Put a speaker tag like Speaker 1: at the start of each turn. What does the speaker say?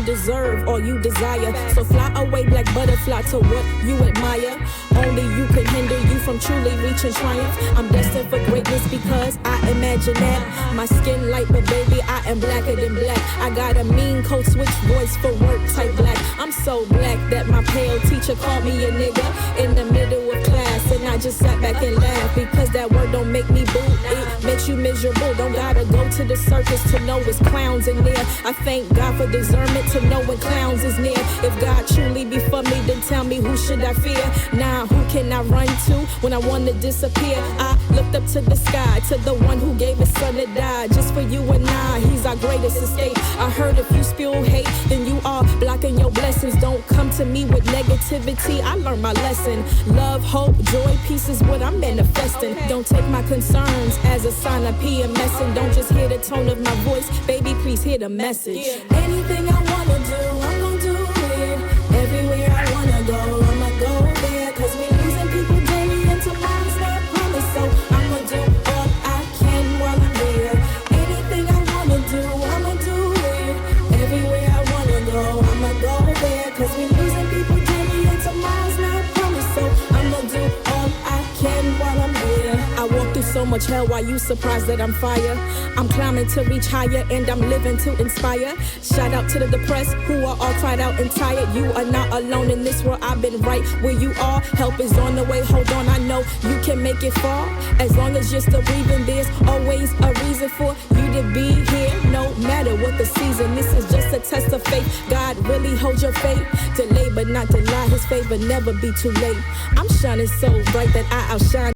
Speaker 1: deserve all you desire. So fly away, black butterfly, to what you admire. Only you can hinder you from truly reaching triumph. I'm destined for greatness because I imagine that. My skin light, but baby, I am blacker than black. I got a mean code switch voice for work type black. I'm so black that my pale teacher called me a nigga in the middle of class, and I just sat back and laughed because that word don't make me boo. It makes you miserable. Don't gotta go to the circus to know it's clowns in there. I thank God for discernment to know when clowns is near. If God truly be for me, then tell me who should I fear? Nah, who can I run to when I want to disappear? I looked up to the sky, to the one who gave his son to die just for you and I. He's our greatest escape. I heard if you spew hate, then you are blocking your blessings. Don't come to me with negativity. I learned my lesson. Love, hope, joy, peace is what I'm manifesting. Don't take my concerns as a sign of PMS, and don't just hear the tone of my voice. Baby, please hear the message. Anything I wanna do, I'm gonna do it. Everywhere I wanna go, I'ma go there. Cause we're losing people daily and tomorrow's not promised. So I'ma do all I can while I'm here. Anything I wanna do, I'ma do it. Everywhere I wanna go, I'ma go there. Cause we're losing people daily and tomorrow's not promised. So I'ma do all I can while I'm here. I walk through so much hell, why you surprised that I'm fire? I'm climbing to reach higher and I'm living to inspire. Shout out to the depressed who are all cried out and tired. You are not alone in this world, I've been right where you are. Help is on the way, hold on, I know you can make it far. As long as you're still breathing, there's always a reason for you to be here. No matter what the season, this is just a test of faith. God really holds your faith. Delay but not deny, his favor never be too late. I'm shining so bright that I outshine